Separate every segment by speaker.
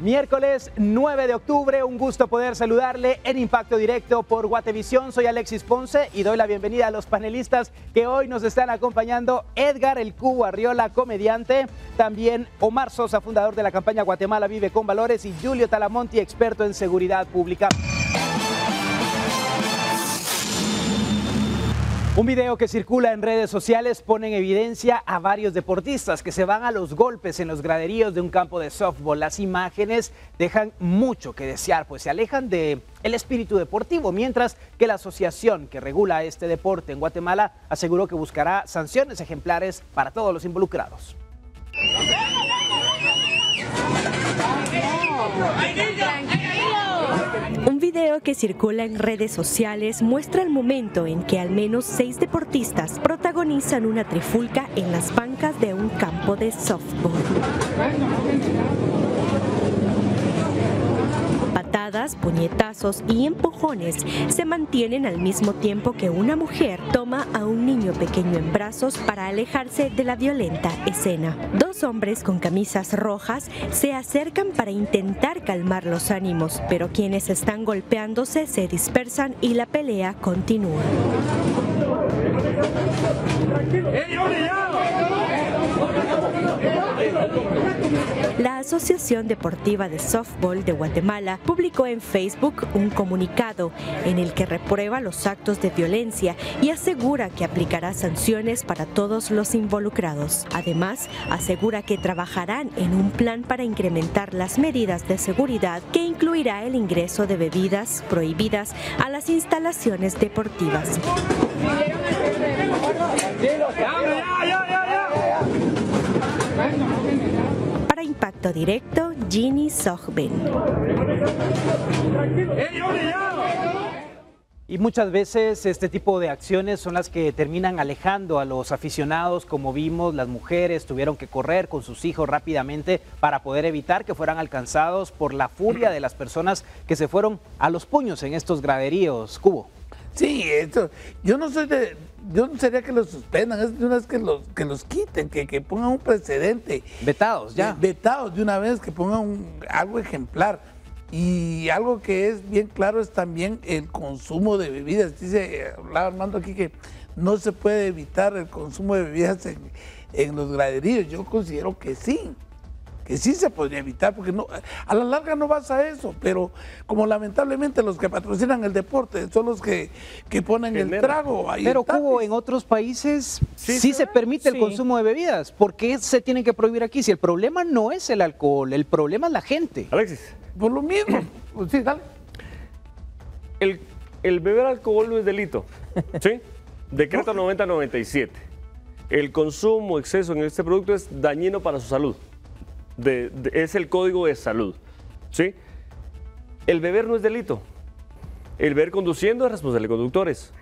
Speaker 1: Miércoles 9 de octubre, un gusto poder saludarle en Impacto Directo por Guatevisión. Soy Alexis Ponce y doy la bienvenida a los panelistas que hoy nos están acompañando. Edgar El Cubo Arriola, comediante, también Omar Sosa, fundador de la campaña Guatemala Vive con Valores, y Julio Talamonti, experto en seguridad pública. Un video que circula en redes sociales pone en evidencia a varios deportistas que se van a los golpes en los graderíos de un campo de softball. Las imágenes dejan mucho que desear, pues se alejan del espíritu deportivo, mientras que la asociación que regula este deporte en Guatemala aseguró que buscará sanciones ejemplares para todos los involucrados.
Speaker 2: Un video que circula en redes sociales muestra el momento en que al menos 6 deportistas protagonizan una trifulca en las bancas de un campo de softball. Patadas, puñetazos y empujones se mantienen al mismo tiempo que una mujer toma a un niño pequeño en brazos para alejarse de la violenta escena. 2 hombres con camisas rojas se acercan para intentar calmar los ánimos, pero quienes están golpeándose se dispersan y la pelea continúa. La Asociación Deportiva de Softball de Guatemala publicó en Facebook un comunicado en el que reprueba los actos de violencia y asegura que aplicará sanciones para todos los involucrados. Además, asegura que trabajarán en un plan para incrementar las medidas de seguridad que incluirá el ingreso de bebidas prohibidas a las instalaciones deportivas. Para Impacto Directo, Ginny Sogben.
Speaker 1: Y muchas veces este tipo de acciones son las que terminan alejando a los aficionados. Como vimos, las mujeres tuvieron que correr con sus hijos rápidamente para poder evitar que fueran alcanzados por la furia de las personas que se fueron a los puños en estos graderíos. Cubo.
Speaker 3: Sí, esto, yo no sería que los suspendan, es de una vez que los quiten, que pongan un precedente.
Speaker 1: Vetados ya.
Speaker 3: Vetados de una vez, que pongan algo ejemplar. Y algo que es bien claro es también el consumo de bebidas. Hablaba Armando aquí que no se puede evitar el consumo de bebidas en los graderíos. Yo considero que sí se podría evitar, porque no, a la larga no vas a eso, pero como lamentablemente los que patrocinan el deporte son los que ponen el trago ahí.
Speaker 1: Pero Cubo, en otros países sí se permite el consumo de bebidas. ¿Por qué se tiene que prohibir aquí? Si el problema no es el alcohol, el problema es la gente.
Speaker 4: Alexis.
Speaker 3: Por lo mismo. Sí, dale.
Speaker 4: El beber alcohol no es delito, ¿sí? Decreto 90-97. El consumo, exceso en este producto es dañino para su salud. Es el código de salud, ¿sí? El beber no es delito. El beber conduciendo es responsable de conductores.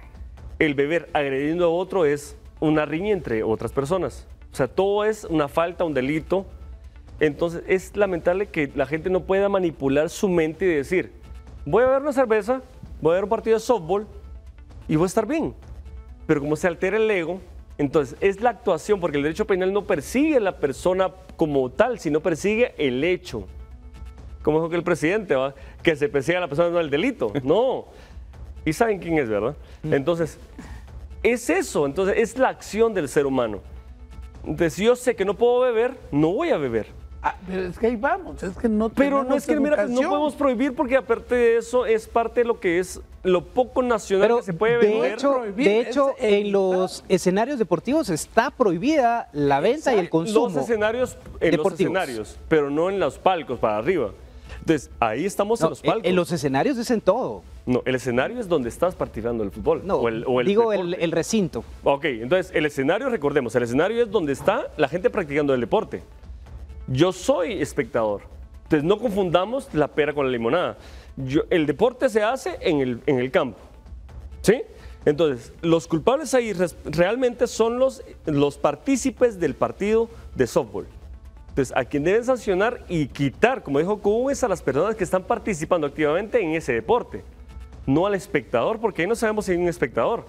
Speaker 4: El beber agrediendo a otro es una riña entre otras personas. O sea, todo es una falta, un delito. Entonces es lamentable que la gente no pueda manipular su mente y decir, voy a beber una cerveza, voy a ver un partido de softball y voy a estar bien. Pero como se altera el ego, entonces es la actuación, porque el derecho penal no persigue a la persona como tal, sino persigue el hecho. Como dijo que el presidente, ¿va? Que se persigue a la persona, no el delito. No. Y saben quién es, ¿verdad? Entonces, es eso. Entonces, es la acción del ser humano. Entonces, si yo sé que no puedo beber, no voy a beber.
Speaker 3: Pero es que ahí vamos, es que no
Speaker 4: Pero no es que, mira, no podemos prohibir, porque aparte de eso es parte de lo que es lo poco nacional. Pero que se puede vender.
Speaker 1: De hecho, en los escenarios deportivos está prohibida la venta y el consumo.
Speaker 4: Los escenarios, los escenarios, pero no en los palcos para arriba. Entonces, ahí estamos en los palcos.
Speaker 1: En los escenarios es en todo.
Speaker 4: No, el escenario es donde estás participando del fútbol.
Speaker 1: No, digo el recinto.
Speaker 4: Ok, entonces el escenario, recordemos, el escenario es donde está la gente practicando el deporte. Yo soy espectador. Entonces no confundamos la pera con la limonada. El deporte se hace en el campo, ¿sí? Entonces, los culpables ahí realmente son los partícipes del partido de softball. Entonces, a quien deben sancionar y quitar, como dijo Cubo, es a las personas que están participando activamente en ese deporte, no al espectador, porque ahí no sabemos si hay un espectador.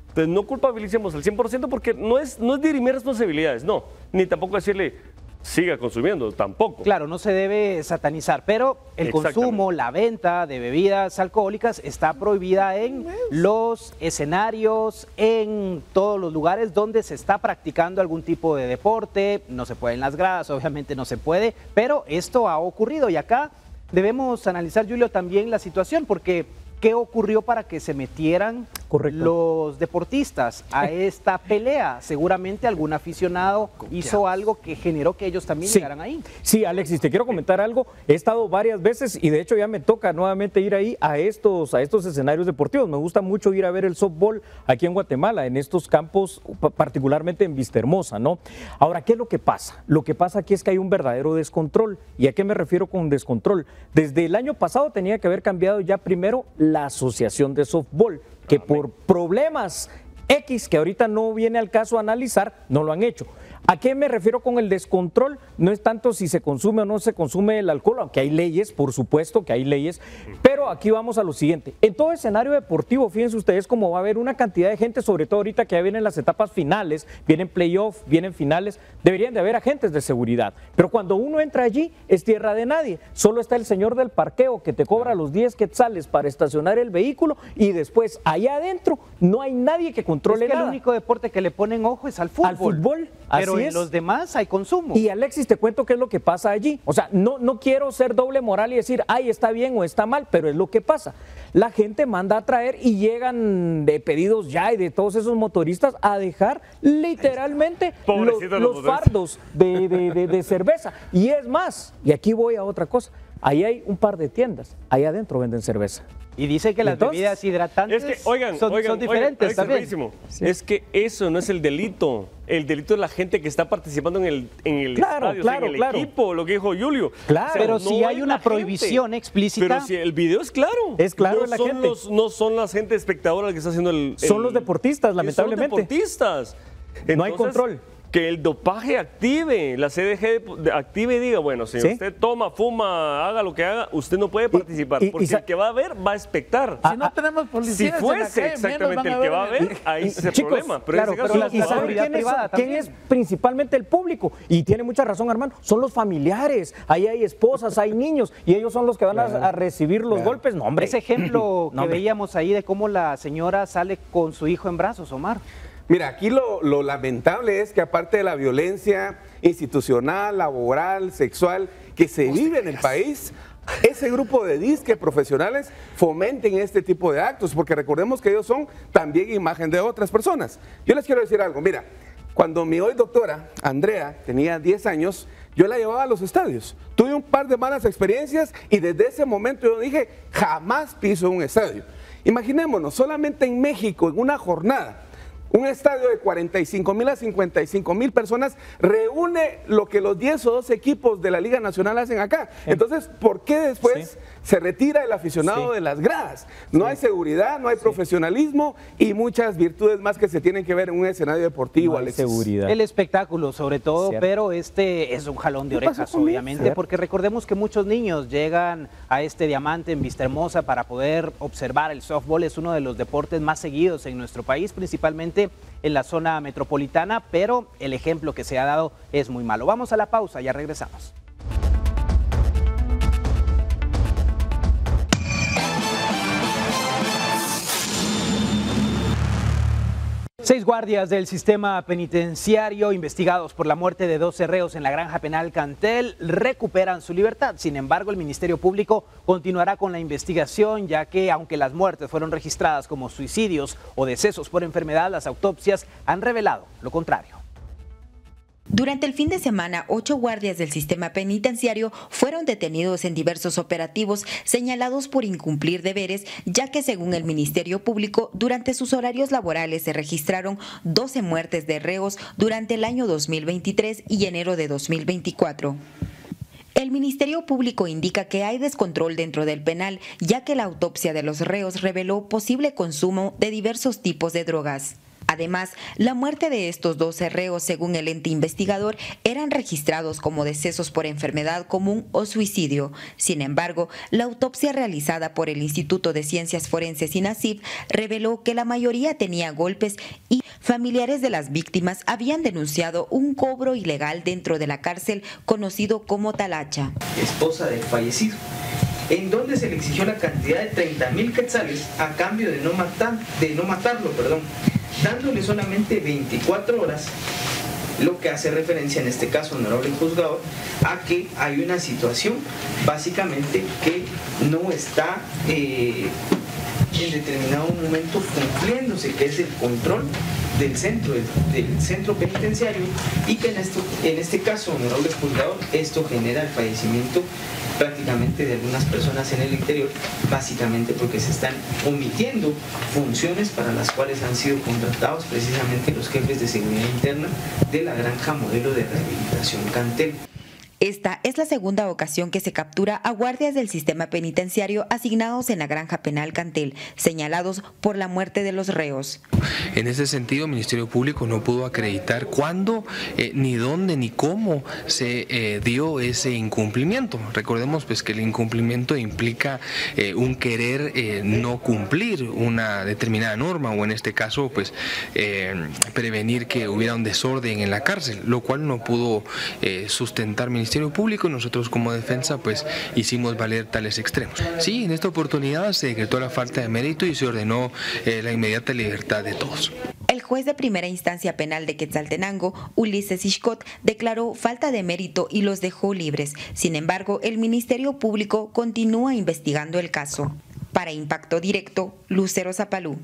Speaker 4: Entonces, no culpabilicemos al 100% porque no es dirimir responsabilidades, no, ni tampoco decirle, siga consumiendo, tampoco.
Speaker 1: Claro, no se debe satanizar, pero el consumo, la venta de bebidas alcohólicas está prohibida en los escenarios, en todos los lugares donde se está practicando algún tipo de deporte. No se puede en las gradas, obviamente no se puede, pero esto ha ocurrido y acá debemos analizar, Julio, también la situación, porque ¿qué ocurrió para que se metieran los deportistas a esta pelea? Seguramente algún aficionado hizo algo que generó que ellos también llegaran ahí.
Speaker 5: Sí, Alexis, te quiero comentar algo. He estado varias veces y de hecho ya me toca nuevamente ir ahí a estos escenarios deportivos. Me gusta mucho ir a ver el softball aquí en Guatemala, en estos campos, particularmente en Vistahermosa, ¿no? Ahora, ¿qué es lo que pasa? Lo que pasa aquí es que hay un verdadero descontrol. ¿Y a qué me refiero con descontrol? Desde el año pasado tenía que haber cambiado ya primero la asociación de softball, que por problemas X, que ahorita no viene al caso a analizar, no lo han hecho. ¿A qué me refiero con el descontrol? No es tanto si se consume o no se consume el alcohol, aunque hay leyes, por supuesto que hay leyes, pero aquí vamos a lo siguiente. En todo escenario deportivo, fíjense ustedes cómo va a haber una cantidad de gente, sobre todo ahorita que ya vienen las etapas finales, vienen playoff, vienen finales, deberían de haber agentes de seguridad. Pero cuando uno entra allí, es tierra de nadie. Solo está el señor del parqueo que te cobra los 10 quetzales para estacionar el vehículo y después allá adentro no hay nadie que controle nada.
Speaker 1: El único deporte que le ponen ojo es al fútbol.
Speaker 5: Al fútbol,
Speaker 1: pero en los demás hay consumo.
Speaker 5: Y Alexis, te cuento qué es lo que pasa allí. O sea, no quiero ser doble moral y decir, ay, está bien o está mal, pero es lo que pasa. La gente manda a traer y llegan de pedidos ya y de todos esos motoristas a dejar literalmente los fardos de cerveza. Y es más, y aquí voy a otra cosa, ahí hay un par de tiendas, ahí adentro venden cerveza.
Speaker 1: Y dice que las bebidas hidratantes son diferentes también.
Speaker 4: Sí. Es que eso no es el delito. El delito es la gente que está participando en el estadio, en el equipo, lo que dijo Julio.
Speaker 1: Claro, pero si hay una prohibición explícita.
Speaker 4: Pero si el video es claro.
Speaker 5: Es claro,
Speaker 4: no
Speaker 5: la
Speaker 4: son
Speaker 5: gente.
Speaker 4: No son la gente espectadora que está haciendo
Speaker 5: son los deportistas, lamentablemente.
Speaker 4: Son los deportistas. Entonces,
Speaker 5: no hay control.
Speaker 4: Que el dopaje active, la CDG active y diga, bueno, si usted toma, fuma, haga lo que haga, usted no puede participar, porque el que va a ver va a expectar.
Speaker 3: Si no tenemos policías
Speaker 4: si fuese
Speaker 3: en la calle,
Speaker 4: exactamente el que va a ver, ahí se problema. Pero
Speaker 5: claro,
Speaker 4: en ese caso,
Speaker 5: ¿y saben quién es principalmente el público? Y tiene mucha razón, Armando, son los familiares, ahí hay esposas, hay niños, y ellos son los que van a recibir los golpes. No, hombre.
Speaker 1: Ese ejemplo que veíamos ahí de cómo la señora sale con su hijo en brazos, Omar.
Speaker 6: Mira, aquí lo lamentable es que aparte de la violencia institucional, laboral, sexual que se vive en el país, ese grupo de disque profesionales fomenten este tipo de actos, porque recordemos que ellos son también imagen de otras personas. Yo les quiero decir algo, mira, cuando mi hoy doctora, Andrea, tenía 10 años, yo la llevaba a los estadios. Tuve un par de malas experiencias y desde ese momento yo dije, jamás piso un estadio. Imaginémonos, solamente en México, en una jornada, un estadio de 45,000 a 55,000 personas reúne lo que los 10 o 12 equipos de la Liga Nacional hacen acá. Entonces, ¿por qué después se retira el aficionado de las gradas? No hay seguridad, no hay profesionalismo y muchas virtudes más que se tienen que ver en un escenario deportivo.
Speaker 5: No hay seguridad.
Speaker 1: El espectáculo sobre todo, pero este es un jalón de orejas obviamente, porque recordemos que muchos niños llegan a este Diamante en Vistahermosa para poder observar el softball. Es uno de los deportes más seguidos en nuestro país, principalmente en la zona metropolitana, pero el ejemplo que se ha dado es muy malo. Vamos a la pausa, ya regresamos. Seis guardias del sistema penitenciario investigados por la muerte de 12 reos en la granja penal Cantel recuperan su libertad. Sin embargo, el Ministerio Público continuará con la investigación, ya que aunque las muertes fueron registradas como suicidios o decesos por enfermedad, las autopsias han revelado lo contrario.
Speaker 7: Durante el fin de semana, 8 guardias del sistema penitenciario fueron detenidos en diversos operativos señalados por incumplir deberes, ya que según el Ministerio Público, durante sus horarios laborales se registraron 12 muertes de reos durante el año 2023 y enero de 2024. El Ministerio Público indica que hay descontrol dentro del penal, ya que la autopsia de los reos reveló posible consumo de diversos tipos de drogas. Además, la muerte de estos 12 reos, según el ente investigador, eran registrados como decesos por enfermedad común o suicidio. Sin embargo, la autopsia realizada por el Instituto de Ciencias Forenses INACIF reveló que la mayoría tenía golpes y familiares de las víctimas habían denunciado un cobro ilegal dentro de la cárcel conocido como talacha.
Speaker 8: Esposa del fallecido, en donde se le exigió la cantidad de 30.000 quetzales a cambio de no matarlo, dándole solamente 24 horas, lo que hace referencia en este caso, honorable juzgador, a que hay una situación básicamente que no está en determinado momento cumpliéndose, que es el control del centro penitenciario, y que en este caso, honorable juzgador, esto genera el fallecimiento prácticamente de algunas personas en el interior, básicamente porque se están omitiendo funciones para las cuales han sido contratados precisamente los jefes de seguridad interna de la granja modelo de rehabilitación Cantel.
Speaker 7: Esta es la segunda ocasión que se captura a guardias del sistema penitenciario asignados en la granja penal Cantel, señalados por la muerte de los reos.
Speaker 9: En ese sentido, el Ministerio Público no pudo acreditar cuándo, ni dónde, ni cómo se dio ese incumplimiento. Recordemos pues que el incumplimiento implica un querer no cumplir una determinada norma, o en este caso pues prevenir que hubiera un desorden en la cárcel, lo cual no pudo sustentar Ministerio Público, y nosotros como defensa pues hicimos valer tales extremos. Sí, en esta oportunidad se decretó la falta de mérito y se ordenó la inmediata libertad de todos.
Speaker 7: El juez de primera instancia penal de Quetzaltenango, Ulises Ixcot, declaró falta de mérito y los dejó libres. Sin embargo, el Ministerio Público continúa investigando el caso. Para Impacto Directo, Lucero Zapalú.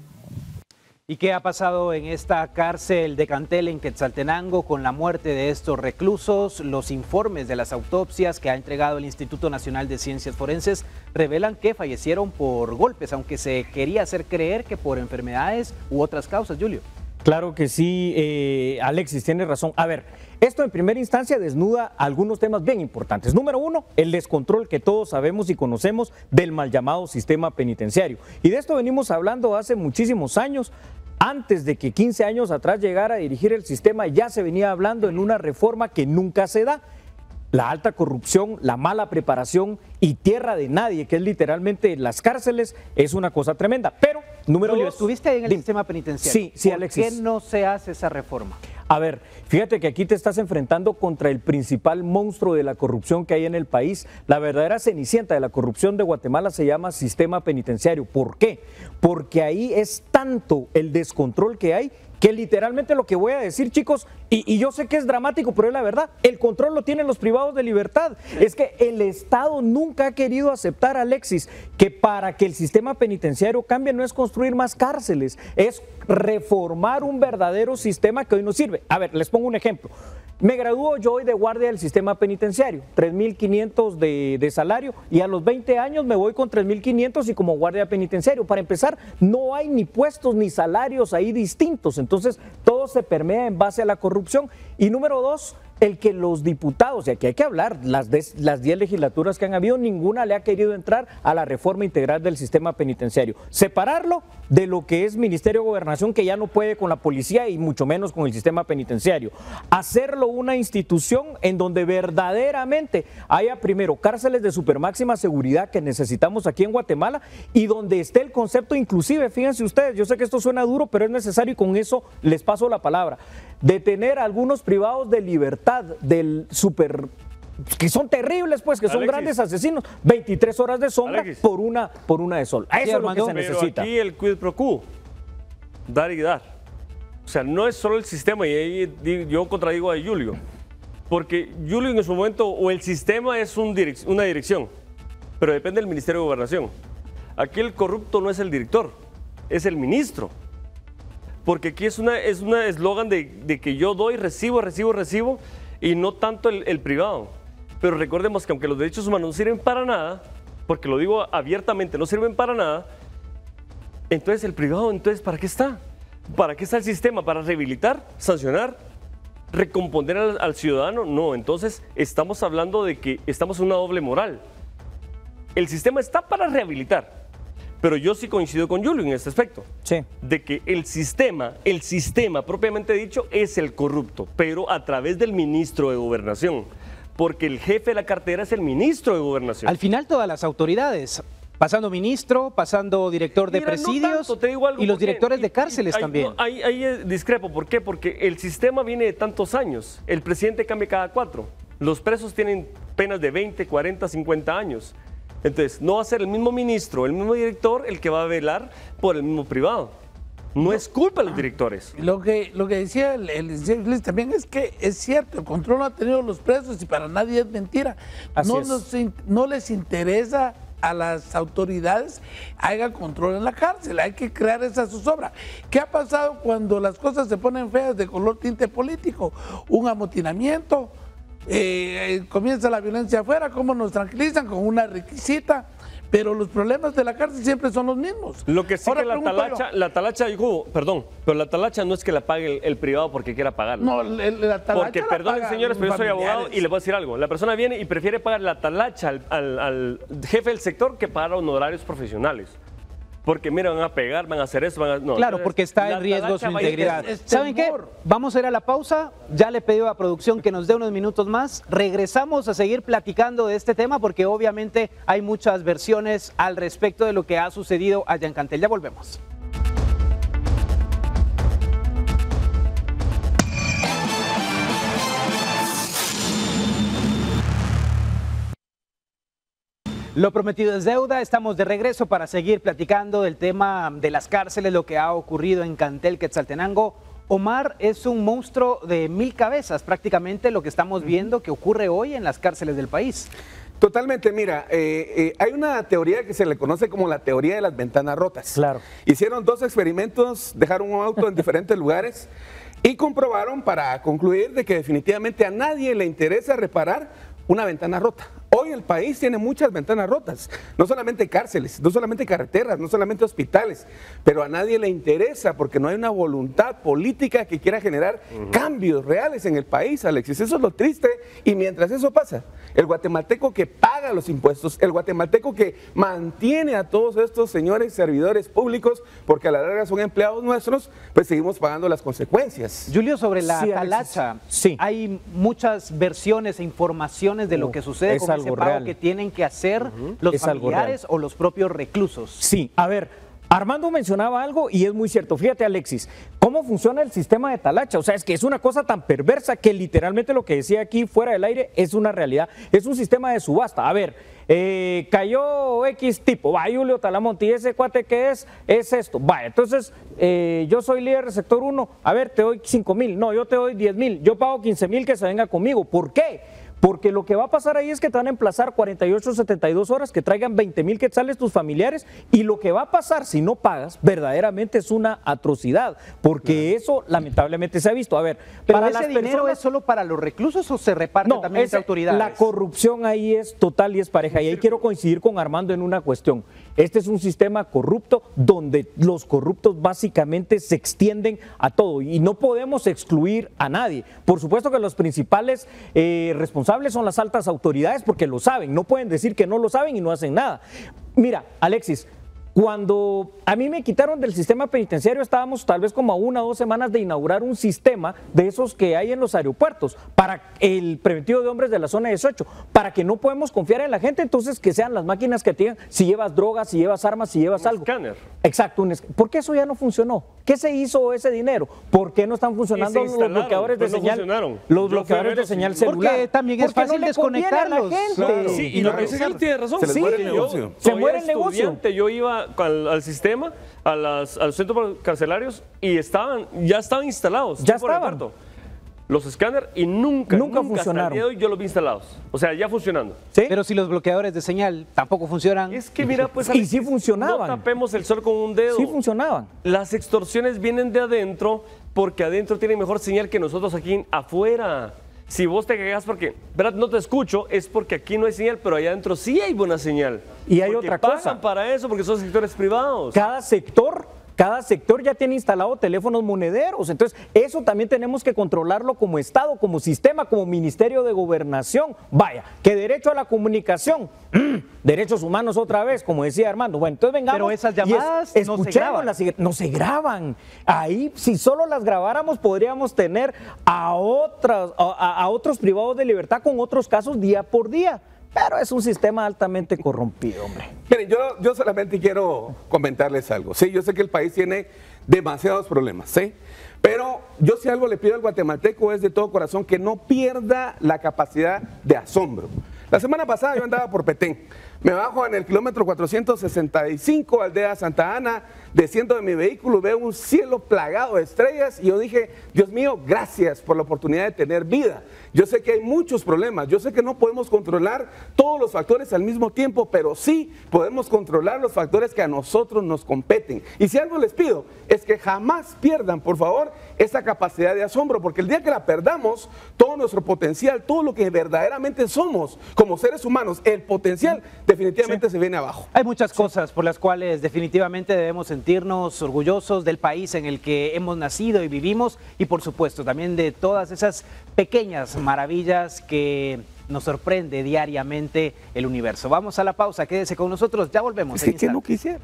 Speaker 1: ¿Y qué ha pasado en esta cárcel de Cantel en Quetzaltenango con la muerte de estos reclusos? Los informes de las autopsias que ha entregado el Instituto Nacional de Ciencias Forenses revelan que fallecieron por golpes, aunque se quería hacer creer que por enfermedades u otras causas, Julio.
Speaker 5: Claro que sí, Alexis, tiene razón. A ver, esto en primera instancia desnuda algunos temas bien importantes. Número uno, el descontrol que todos sabemos y conocemos del mal llamado sistema penitenciario. Y de esto venimos hablando hace muchísimos años. Antes de que 15 años atrás llegara a dirigir el sistema, ya se venía hablando en una reforma que nunca se da. La alta corrupción, la mala preparación y tierra de nadie, que es literalmente las cárceles, es una cosa tremenda. Pero, número
Speaker 1: Julio,
Speaker 5: dos...
Speaker 1: ¿estuviste ahí en el sistema penitenciario?
Speaker 5: Sí, Alexis.
Speaker 1: ¿Por qué no se hace esa reforma?
Speaker 5: A ver, fíjate que aquí te estás enfrentando contra el principal monstruo de la corrupción que hay en el país. La verdadera cenicienta de la corrupción de Guatemala se llama sistema penitenciario. ¿Por qué? Porque ahí es tanto el descontrol que hay que literalmente lo que voy a decir, chicos, y yo sé que es dramático, pero es la verdad, el control lo tienen los privados de libertad. Es que el Estado nunca ha querido aceptar, Alexis, que para que el sistema penitenciario cambie no es construir más cárceles, es reformar un verdadero sistema que hoy nos sirve. A ver, les pongo un ejemplo. Me gradúo yo hoy de guardia del sistema penitenciario, 3.500 de salario, y a los 20 años me voy con 3.500 y como guardia penitenciario. Para empezar, no hay ni puestos ni salarios ahí distintos, entonces todo se permea en base a la corrupción. Y número dos, el que los diputados, y aquí hay que hablar, las 10 legislaturas que han habido, ninguna le ha querido entrar a la reforma integral del sistema penitenciario. Separarlo de lo que es Ministerio de Gobernación, que ya no puede con la policía y mucho menos con el sistema penitenciario. Hacerlo una institución en donde verdaderamente haya primero cárceles de supermáxima seguridad que necesitamos aquí en Guatemala y donde esté el concepto inclusive, fíjense ustedes, yo sé que esto suena duro, pero es necesario y con eso les paso la palabra, de tener algunos privados de libertad del que son terribles, pues, que son
Speaker 4: Alexis,
Speaker 5: grandes asesinos, 23 horas de sombra,
Speaker 4: Alexis,
Speaker 5: por una de sol. A eso es lo que se necesita.
Speaker 4: Pero aquí el quid pro quo, dar y dar. O sea, no es solo el sistema, y ahí yo contradigo a Julio, porque Julio en su momento, o el sistema es una dirección, pero depende del Ministerio de Gobernación. Aquí el corrupto no es el director, es el ministro. Porque aquí es una eslogan de que yo doy, recibo, y no tanto el privado. Pero recordemos que aunque los derechos humanos no sirven para nada, porque lo digo abiertamente, no sirven para nada, entonces el privado, entonces ¿para qué está? ¿Para qué está el sistema? ¿Para rehabilitar, sancionar, recomponer al ciudadano? No, entonces estamos hablando de que estamos en una doble moral. El sistema está para rehabilitar, Pero yo sí coincido con Julio en este aspecto.
Speaker 5: Sí.
Speaker 4: De que el sistema propiamente dicho es el corrupto, pero a través del ministro de Gobernación. Porque el jefe de la cartera es el ministro de Gobernación.
Speaker 1: Al final todas las autoridades, pasando ministro, pasando director de
Speaker 4: Mira,
Speaker 1: presidios
Speaker 4: no tanto, te digo algo,
Speaker 1: y los
Speaker 4: porque-
Speaker 1: directores de cárceles también.
Speaker 4: No, ahí discrepo. ¿Por qué? Porque el sistema viene de tantos años. El presidente cambia cada 4. Los presos tienen penas de 20, 40, 50 años. Entonces, no va a ser el mismo ministro, el mismo director el que va a velar por el mismo privado. No es culpa de los directores.
Speaker 3: Lo que decía el licenciado Luis también es que es cierto, el control no ha tenido los presos y para nadie es mentira.
Speaker 5: Así es.
Speaker 3: No les interesa a las autoridades haya control en la cárcel, hay que crear esa zozobra. ¿Qué ha pasado cuando las cosas se ponen feas de color tinte político? Un amotinamiento, comienza la violencia afuera, cómo nos tranquilizan con una requisita, pero los problemas de la cárcel siempre son los mismos.
Speaker 4: Lo que sí
Speaker 3: Ahora
Speaker 4: que la talacha, perdón, pero la talacha no es que la pague el privado porque quiera pagarla.
Speaker 3: No, la talacha
Speaker 4: Porque,
Speaker 3: la
Speaker 4: perdonen
Speaker 3: pagan
Speaker 4: señores, pero yo soy abogado
Speaker 3: familiares.
Speaker 4: y les voy a decir algo. La persona viene y prefiere pagar la talacha al jefe del sector que pagar honorarios profesionales. Porque mira, van a pegar, van a hacer eso, van a... No,
Speaker 1: Claro,
Speaker 4: entonces,
Speaker 1: porque está
Speaker 4: la
Speaker 1: en riesgo su
Speaker 4: talacha va a ir-
Speaker 1: integridad.
Speaker 3: es
Speaker 1: ¿Saben qué?
Speaker 3: temor.
Speaker 1: Vamos a ir a la pausa. Ya le pedí a producción que nos dé unos minutos más. Regresamos a seguir platicando de este tema porque obviamente hay muchas versiones al respecto de lo que ha sucedido allá en Cantel. Ya volvemos. Lo prometido es deuda, estamos de regreso para seguir platicando del tema de las cárceles, lo que ha ocurrido en Cantel, Quetzaltenango. Omar es un monstruo de 1000 cabezas, prácticamente lo que estamos viendo que ocurre hoy en las cárceles del país.
Speaker 6: Totalmente, mira, hay una teoría que se le conoce como la teoría de las ventanas rotas.
Speaker 5: Claro.
Speaker 6: Hicieron 2 experimentos, dejaron un auto en diferentes lugares y comprobaron para concluir de que definitivamente a nadie le interesa reparar una ventana rota. Hoy el país tiene muchas ventanas rotas, no solamente cárceles, no solamente carreteras, no solamente hospitales, pero a nadie le interesa porque no hay una voluntad política que quiera generar cambios reales en el país, Alexis. Eso es lo triste y mientras eso pasa, el guatemalteco que paga los impuestos, el guatemalteco que mantiene a todos estos señores servidores públicos, porque a la larga son empleados nuestros, pues seguimos pagando las consecuencias.
Speaker 1: Julio, sobre la
Speaker 5: Sí, Alexis.
Speaker 1: talacha,
Speaker 5: Sí.
Speaker 1: hay muchas versiones e informaciones de lo que sucede
Speaker 5: es
Speaker 1: con ese
Speaker 5: algo
Speaker 1: pago
Speaker 5: real.
Speaker 1: que tienen que hacer los
Speaker 5: Es algo
Speaker 1: familiares o los propios reclusos.
Speaker 5: Sí, a ver, Armando mencionaba algo y es muy cierto. Fíjate, Alexis, cómo funciona el sistema de talacha. O sea, es que es una cosa tan perversa que literalmente lo que decía aquí fuera del aire es una realidad. Es un sistema de subasta. A ver, cayó X tipo, va, Julio Talamonte, y ese cuate que es esto. Va, entonces yo soy líder del sector 1, a ver, te doy 5,000, no, yo te doy 10,000, yo pago 15,000 que se venga conmigo. ¿Por qué? Porque lo que va a pasar ahí es que te van a emplazar 48, 72 horas, que traigan 20,000 quetzales tus familiares, y lo que va a pasar si no pagas verdaderamente es una atrocidad, porque eso lamentablemente se ha visto. A ver,
Speaker 1: ¿Pero
Speaker 5: para
Speaker 1: ese
Speaker 5: las
Speaker 1: dinero
Speaker 5: personas-
Speaker 1: es solo para los reclusos o se reparte también entre autoridades?
Speaker 5: la corrupción ahí es total y es pareja. Y ahí quiero coincidir con Armando en una cuestión. Este es un sistema corrupto donde los corruptos básicamente se extienden a todo y no podemos excluir a nadie. Por supuesto que los principales responsables son las altas autoridades porque lo saben. No pueden decir que no lo saben y no hacen nada. Mira, Alexis, cuando a mí me quitaron del sistema penitenciario, estábamos tal vez como a 1 o 2 semanas de inaugurar un sistema de esos que hay en los aeropuertos para el preventivo de hombres de la zona 18, para que no podemos confiar en la gente, entonces que sean las máquinas que te digan si llevas drogas, si llevas armas, si llevas algo.
Speaker 4: Escáner.
Speaker 5: Exacto. ¿Por qué eso ya no funcionó? ¿Qué se hizo ese dinero? ¿Por qué no están funcionando
Speaker 4: Y se
Speaker 5: los
Speaker 4: instalaron,
Speaker 5: bloqueadores de
Speaker 4: pues no
Speaker 5: señal?
Speaker 4: funcionaron.
Speaker 5: Los
Speaker 4: Yo fui a
Speaker 5: bloqueadores de
Speaker 4: verlos
Speaker 5: señal
Speaker 4: y-
Speaker 5: celular.
Speaker 1: Porque también es
Speaker 5: Porque
Speaker 1: fácil
Speaker 5: no le conviene a la
Speaker 1: desconectarlos.
Speaker 5: gente.
Speaker 1: Claro.
Speaker 4: Sí, y lo que dice él tiene razón.
Speaker 6: Se les muere el
Speaker 4: Yo,
Speaker 6: negocio.
Speaker 5: Se
Speaker 4: todavía
Speaker 5: muere el negocio.
Speaker 4: estudiante, yo iba al sistema, a los centros carcelarios y ya estaban instalados.
Speaker 5: Ya
Speaker 4: sí, por el
Speaker 5: estaban.
Speaker 4: cuarto. Los escáneres y nunca
Speaker 5: funcionaron.
Speaker 4: hasta el día de hoy yo los vi instalados. O sea, ya funcionando.
Speaker 5: ¿Sí?
Speaker 1: Pero si los bloqueadores de señal tampoco funcionan.
Speaker 4: Es que mira, pues
Speaker 5: Y
Speaker 4: Alexis,
Speaker 5: sí funcionaban.
Speaker 4: no tapemos el sol con un dedo.
Speaker 5: Sí funcionaban.
Speaker 4: Las extorsiones vienen de adentro porque adentro tienen mejor señal que nosotros aquí afuera. Si vos te quejas porque, ¿verdad? No te escucho, es porque aquí no hay señal, pero allá adentro sí hay buena señal.
Speaker 5: Y hay
Speaker 4: Porque
Speaker 5: otra
Speaker 4: pagan
Speaker 5: cosa.
Speaker 4: para eso porque son sectores privados.
Speaker 5: Cada sector cada sector ya tiene instalado teléfonos monederos. Entonces, eso también tenemos que controlarlo como Estado, como sistema, como Ministerio de Gobernación. Vaya, que derecho a la comunicación, derechos humanos otra vez, como decía Armando. Bueno, entonces vengamos.
Speaker 1: Pero esas llamadas no se graban.
Speaker 5: No se graban. Ahí, si solo las grabáramos, podríamos tener a otros privados de libertad con otros casos día por día. Pero es un sistema altamente corrompido, hombre.
Speaker 6: Miren, yo solamente quiero comentarles algo. Sí, yo sé que el país tiene demasiados problemas, ¿sí? Pero yo si algo le pido al guatemalteco es de todo corazón que no pierda la capacidad de asombro. La semana pasada yo andaba por Petén. Me bajo en el kilómetro 465, aldea Santa Ana, desciendo de mi vehículo, veo un cielo plagado de estrellas y yo dije, Dios mío, gracias por la oportunidad de tener vida. Yo sé que hay muchos problemas, yo sé que no podemos controlar todos los factores al mismo tiempo, pero sí podemos controlar los factores que a nosotros nos competen. Y si algo les pido es que jamás pierdan, por favor, esa capacidad de asombro, porque el día que la perdamos, todo nuestro potencial, todo lo que verdaderamente somos como seres humanos, el potencial definitivamente se viene abajo.
Speaker 1: Hay muchas cosas por las cuales definitivamente debemos sentirnos orgullosos del país en el que hemos nacido y vivimos y por supuesto también de todas esas pequeñas maravillas que nos sorprende diariamente el universo. Vamos a la pausa, quédese con nosotros, ya volvemos.
Speaker 6: Es que no quisiera.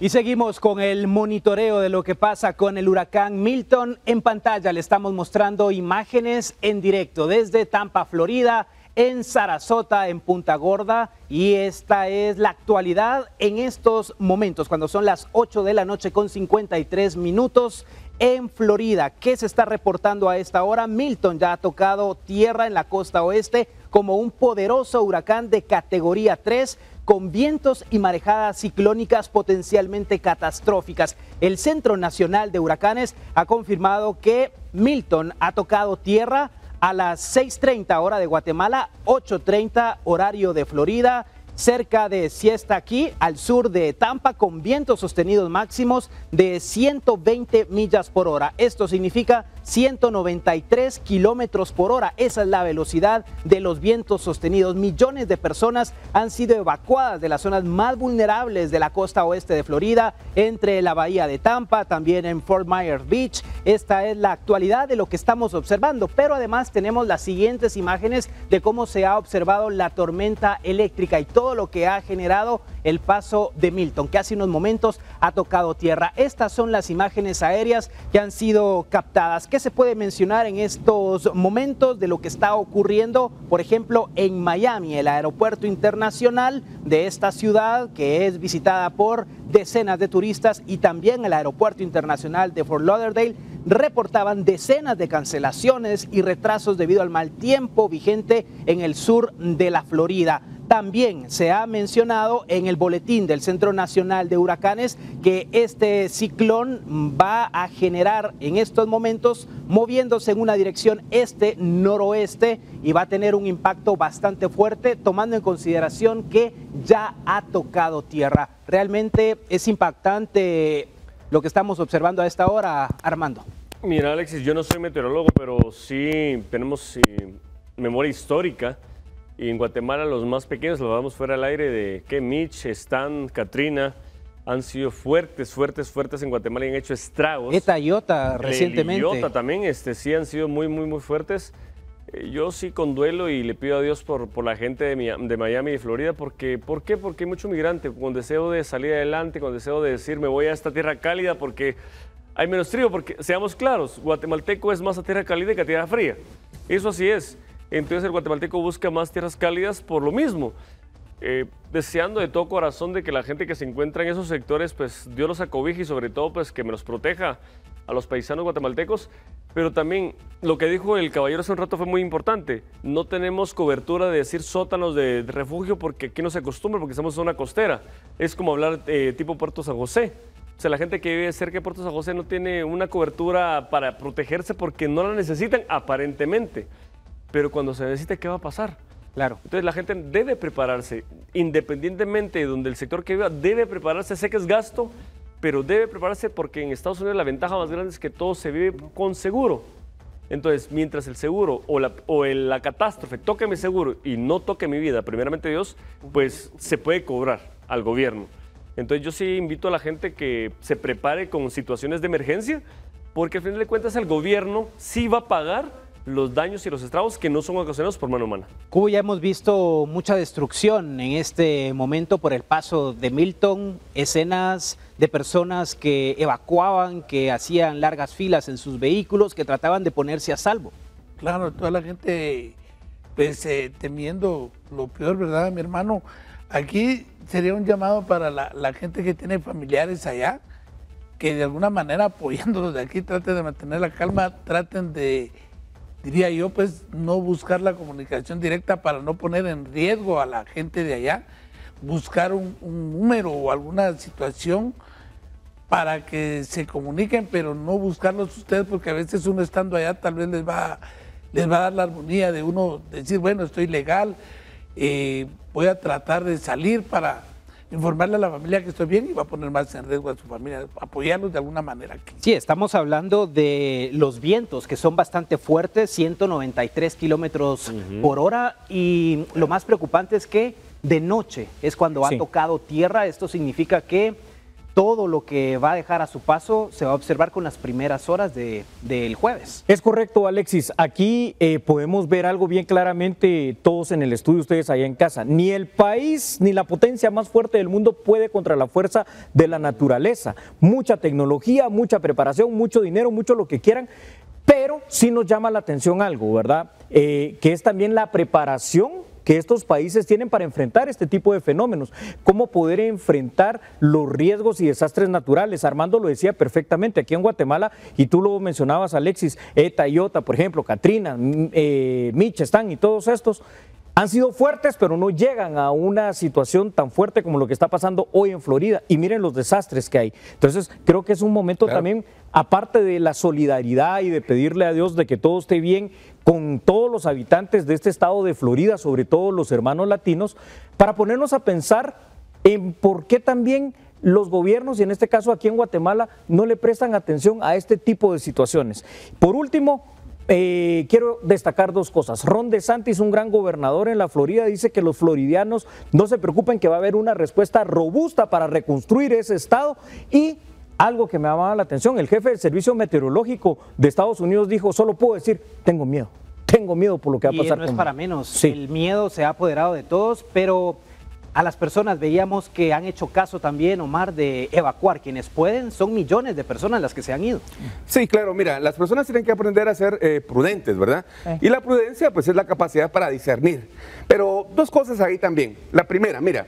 Speaker 1: Y seguimos con el monitoreo de lo que pasa con el huracán Milton. En pantalla le estamos mostrando imágenes en directo desde Tampa, Florida, en Sarasota, en Punta Gorda. Y esta es la actualidad en estos momentos, cuando son las 8 de la noche con 53 minutos en Florida. ¿Qué se está reportando a esta hora? Milton ya ha tocado tierra en la costa oeste como un poderoso huracán de categoría 3, con vientos y marejadas ciclónicas potencialmente catastróficas. El Centro Nacional de Huracanes ha confirmado que Milton ha tocado tierra a las 6:30 hora de Guatemala, 8:30 horario de Florida, cerca de Siesta Key, al sur de Tampa, con vientos sostenidos máximos de 120 millas por hora. Esto significa 193 kilómetros por hora. Esa es la velocidad de los vientos sostenidos. Millones de personas han sido evacuadas de las zonas más vulnerables de la costa oeste de Florida, entre la bahía de Tampa, también en Fort Myers Beach. Esta es la actualidad de lo que estamos observando, pero además tenemos las siguientes imágenes de cómo se ha observado la tormenta eléctrica y todo lo que ha generado el paso de Milton, que hace unos momentos ha tocado tierra. Estas son las imágenes aéreas que han sido captadas. ¿Qué se puede mencionar en estos momentos de lo que está ocurriendo, por ejemplo, en Miami, el aeropuerto internacional de esta ciudad que es visitada por decenas de turistas, y también el aeropuerto internacional de Fort Lauderdale reportaban decenas de cancelaciones y retrasos debido al mal tiempo vigente en el sur de la Florida? También se ha mencionado en el boletín del Centro Nacional de Huracanes que este ciclón va a generar en estos momentos, moviéndose en una dirección este-noroeste, y va a tener un impacto bastante fuerte, tomando en consideración que ya ha tocado tierra. Realmente es impactante lo que estamos observando a esta hora, Armando.
Speaker 4: Mira, Alexis, yo no soy meteorólogo, pero sí tenemos memoria histórica. Y en Guatemala los más pequeños, los vamos fuera al aire, de que Mitch, Stan, Katrina, han sido fuertes en Guatemala y han hecho estragos.
Speaker 1: Eta y Iota recientemente.
Speaker 4: Iota también, sí han sido muy fuertes. Yo sí conduelo y le pido a Dios por la gente de Miami y de Florida, porque, ¿por qué? Porque hay mucho migrante con deseo de salir adelante, con deseo de decir me voy a esta tierra cálida porque hay menos frío, porque seamos claros, guatemalteco es más a tierra cálida que a tierra fría. Eso así es. Entonces el guatemalteco busca más tierras cálidas por lo mismo, deseando de todo corazón de que la gente que se encuentra en esos sectores, pues Dios los acobije y sobre todo pues que me los proteja a los paisanos guatemaltecos. Pero también lo que dijo el caballero hace un rato fue muy importante. No tenemos cobertura de decir sótanos de refugio porque aquí no se acostumbra, porque estamos en zona costera. Es como hablar tipo Puerto San José. O sea, la gente que vive cerca de Puerto San José no tiene una cobertura para protegerse porque no la necesitan aparentemente. Pero cuando se necesite, ¿qué va a pasar?
Speaker 1: Claro.
Speaker 4: Entonces la gente debe prepararse, independientemente de donde el sector que viva, debe prepararse. Sé que es gasto, pero debe prepararse porque en Estados Unidos la ventaja más grande es que todo se vive con seguro. Entonces, mientras el seguro o la catástrofe toque mi seguro y no toque mi vida, primeramente Dios, pues se puede cobrar al gobierno. Entonces yo sí invito a la gente que se prepare con situaciones de emergencia, porque al final de cuentas el gobierno sí va a pagar los daños y los estragos que no son ocasionados por mano humana.
Speaker 1: Cubo, ya hemos visto mucha destrucción en este momento por el paso de Milton, escenas de personas que evacuaban, que hacían largas filas en sus vehículos, que trataban de ponerse a salvo.
Speaker 3: Claro, toda la gente pues temiendo lo peor, ¿verdad, mi hermano? Aquí sería un llamado para la gente que tiene familiares allá, que de alguna manera apoyándolos de aquí traten de mantener la calma, traten de, diría yo, pues no buscar la comunicación directa para no poner en riesgo a la gente de allá, buscar un número o alguna situación para que se comuniquen, pero no buscarlos ustedes, porque a veces uno estando allá tal vez les va a dar la armonía de uno decir, bueno, estoy legal, voy a tratar de salir para informarle a la familia que estoy bien y va a poner más en riesgo a su familia, apoyarlos de alguna manera aquí.
Speaker 1: Sí, estamos hablando de los vientos que son bastante fuertes, 193 kilómetros por hora, y lo más preocupante es que de noche es cuando ha tocado tierra. Esto significa que todo lo que va a dejar a su paso se va a observar con las primeras horas del jueves.
Speaker 5: Es correcto, Alexis. Aquí podemos ver algo bien claramente todos en el estudio, ustedes allá en casa. Ni el país ni la potencia más fuerte del mundo puede contra la fuerza de la naturaleza. Mucha tecnología, mucha preparación, mucho dinero, mucho lo que quieran, pero sí nos llama la atención algo, ¿verdad? Que es también la preparación que estos países tienen para enfrentar este tipo de fenómenos, cómo poder enfrentar los riesgos y desastres naturales. Armando lo decía perfectamente, aquí en Guatemala, y tú lo mencionabas, Alexis, Eta, Iota, por ejemplo, Katrina, Mitch, Stan y todos estos, han sido fuertes, pero no llegan a una situación tan fuerte como lo que está pasando hoy en Florida. Y miren los desastres que hay. Entonces, creo que es un momento también, aparte de la solidaridad y de pedirle a Dios de que todo esté bien con todos los habitantes de este estado de Florida, sobre todo los hermanos latinos, para ponernos a pensar en por qué también los gobiernos, y en este caso aquí en Guatemala, no le prestan atención a este tipo de situaciones. Por último, quiero destacar dos cosas. Ron DeSantis, un gran gobernador en la Florida, dice que los floridianos no se preocupen, que va a haber una respuesta robusta para reconstruir ese estado. Y algo que me llamaba la atención, el jefe del Servicio Meteorológico de Estados Unidos dijo, solo puedo decir, tengo miedo por lo que va a pasar.
Speaker 1: Y no es para menos, el miedo se ha apoderado de todos, pero a las personas veíamos que han hecho caso también, Omar, de evacuar. Quienes pueden, son millones de personas las que se han ido.
Speaker 6: Sí, claro, mira, las personas tienen que aprender a ser prudentes, ¿verdad? Y la prudencia, pues, es la capacidad para discernir. Pero dos cosas ahí también. La primera, mira,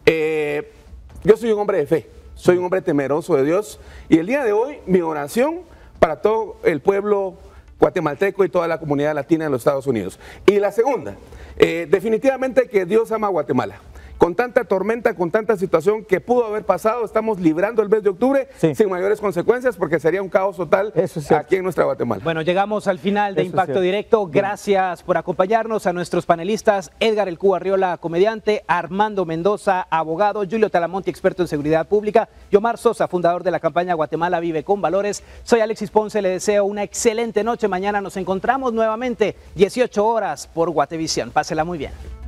Speaker 6: yo soy un hombre de fe, soy un hombre temeroso de Dios, y el día de hoy mi oración para todo el pueblo guatemalteco y toda la comunidad latina en los Estados Unidos. Y la segunda, definitivamente que Dios ama a Guatemala. Con tanta tormenta, con tanta situación que pudo haber pasado, estamos librando el mes de octubre sin mayores consecuencias, porque sería un caos total aquí en nuestra Guatemala.
Speaker 1: Bueno, llegamos al final de Impacto Directo. Gracias por acompañarnos, a nuestros panelistas: Edgar El Cubo Arriola, comediante; Armando Mendoza, abogado; Julio Talamonte, experto en seguridad pública; y Omar Sosa, fundador de la campaña Guatemala Vive con Valores. Soy Alexis Ponce, le deseo una excelente noche. Mañana nos encontramos nuevamente, 18 horas por Guatevisión. Pásela muy bien.